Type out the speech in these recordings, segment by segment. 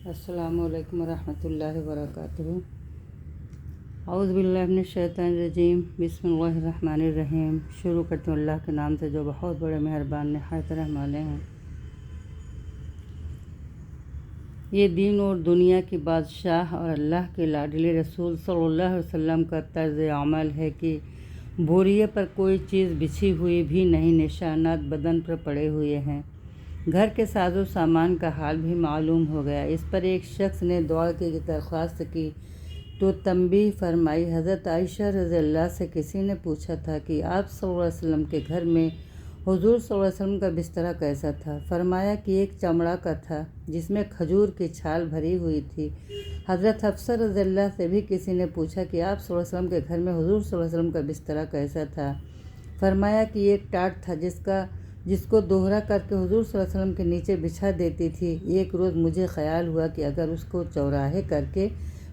السلام علیکم ورحمۃ اللہ وبرکاتہ۔ اعوذ باللہ من الشیطان الرجیم، بسم اللہ الرحمن الرحیم۔ شروع کرتے ہیں اللہ کے نام سے جو بہت بڑے مہربان نہایت رحم والے ہیں۔ یہ دین اور دنیا کی بادشاہ اور اللہ کے لاڈلے رسول صلی اللہ علیہ وسلم کا طرز عمل ہے کہ بوریے پر کوئی چیز بچھی ہوئی بھی نہیں، نشانات بدن پر پڑے ہوئے ہیں۔ گھر کے ساز و سامان کا حال بھی معلوم ہو گیا۔ اس پر ایک شخص نے دعا کی درخواست کی تو تنبیہ فرمائی۔ حضرت عائشہ رضی اللہ سے کسی نے پوچھا تھا کہ آپ صلی اللہ علیہ وسلم کے گھر میں حضور صلی اللہ علیہ وسلم کا بستر کیسا تھا؟ فرمایا کہ ایک چمڑا کا تھا جس میں کھجور کی چھال بھری ہوئی تھی۔ حضرت حفصہ رضی اللہ سے بھی کسی نے پوچھا کہ آپ صلی اللہ علیہ وسلم کے گھر میں حضور صلی اللہ علیہ وسلم کا بستر کیسا تھا؟ فرمایا کہ ایک ٹاٹ تھا جس کو دوہرا کر کے حضور صلی اللہ علیہ وسلم کے نیچے بچھا دیتی تھی۔ ایک روز مجھے خیال ہوا کہ اگر اس کو چوراہے کر کے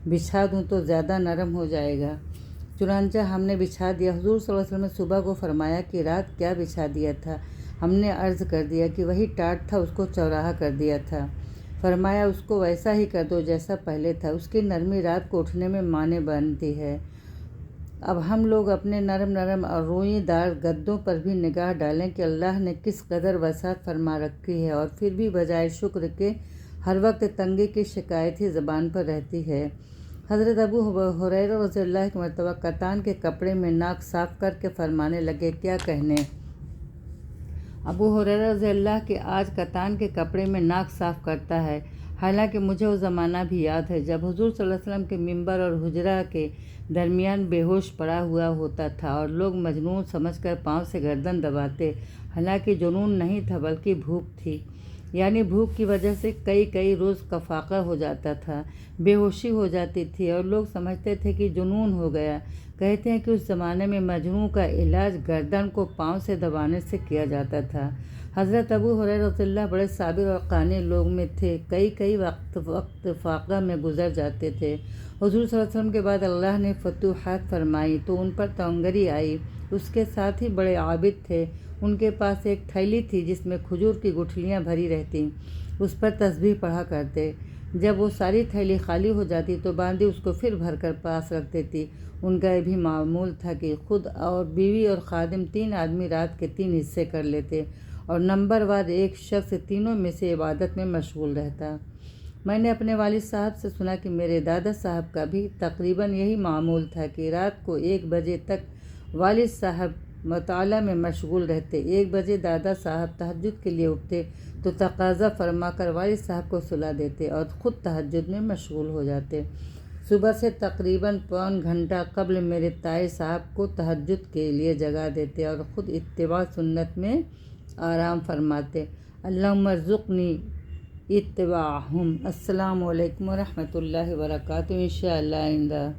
بچھا دوں تو زیادہ نرم ہو جائے گا، چنانچہ ہم نے بچھا دیا۔ حضور صلی اللہ علیہ وسلم نے صبح کو فرمایا کہ رات کیا بچھا دیا تھا؟ ہم نے عرض کر دیا کہ وہی ٹاٹ تھا، اس کو چوراہا کر دیا تھا۔ فرمایا اس کو ویسا ہی کر دو جیسا پہلے تھا، اس کی نرمی رات کو اٹھنے میں مانع بنتی ہے۔ اب ہم لوگ اپنے نرم اور روئی دار گدوں پر بھی نگاہ ڈالیں کہ اللہ نے کس قدر وسعت فرما رکھی ہے، اور پھر بھی بجائے شکر کے ہر وقت تنگی کی شکایت ہی زبان پر رہتی ہے۔ حضرت ابو ہریرہ رضی اللہ کی مرتبہ کتان کے کپڑے میں ناک صاف کر کے فرمانے لگے، کیا کہنے؟ ابو ہریرہ رضی اللہ کہ آج کتان کے کپڑے میں ناک صاف کرتا ہے، حالانکہ مجھے وہ زمانہ بھی یاد ہے جب حضور صلی اللہ علیہ وسلم کے ممبر اور حجرہ کے درمیان بے ہوش پڑا ہوا ہوتا تھا اور لوگ مجنون سمجھ کر پاؤں سے گردن دباتے، حالانکہ جنون نہیں تھا بلکہ بھوک تھی، یعنی بھوک کی وجہ سے کئی روز کا فاقہ ہو جاتا تھا، بے ہوشی ہو جاتی تھی اور لوگ سمجھتے تھے کہ جنون ہو گیا۔ کہتے ہیں کہ اس زمانے میں مجنون کا علاج گردن کو پاؤں سے دبانے سے کیا جاتا تھا۔ حضرت ابو ہریرہ رضی اللہ بڑے صابر اور قانع لوگ میں تھے، کئی وقت فاقہ میں گزر جاتے تھے۔ حضور صلی اللہ علیہ وسلم کے بعد اللہ نے فتوحات فرمائی تو ان پر تونگری آئی۔ اس کے ساتھ ہی بڑے عابد تھے، ان کے پاس ایک تھیلی تھی جس میں کھجور کی گٹھلیاں بھری رہتیں، اس پر تسبیح پڑھا کرتے۔ جب وہ ساری تھیلی خالی ہو جاتی تو باندھی اس کو پھر بھر کر پاس رکھ دیتی۔ ان کا یہ بھی معمول تھا کہ خود اور بیوی اور خادم 3 آدمی رات کے 3 حصے کر لیتے اور نمبر وار ایک شخص تینوں میں سے عبادت میں مشغول رہتا۔ میں نے اپنے والد صاحب سے سنا کہ میرے دادا صاحب کا بھی تقریباً یہی معمول تھا کہ رات کو 1 بجے تک والد صاحب مطالعہ میں مشغول رہتے۔ 1 بجے دادا صاحب تہجد کے لیے اٹھتے تو تقاضا فرما کر والد صاحب کو سلا دیتے اور خود تہجد میں مشغول ہو جاتے۔ صبح سے تقریباً پون گھنٹہ قبل میرے تائی صاحب کو تہجد کے لیے جگا دیتے اور خود اتباع سنت میں آرام فرماتے۔ اللہم ارزقنی اتباعہم۔ السلام علیکم ورحمۃ اللہ وبرکاتہ۔ انشاءاللہ آئندہ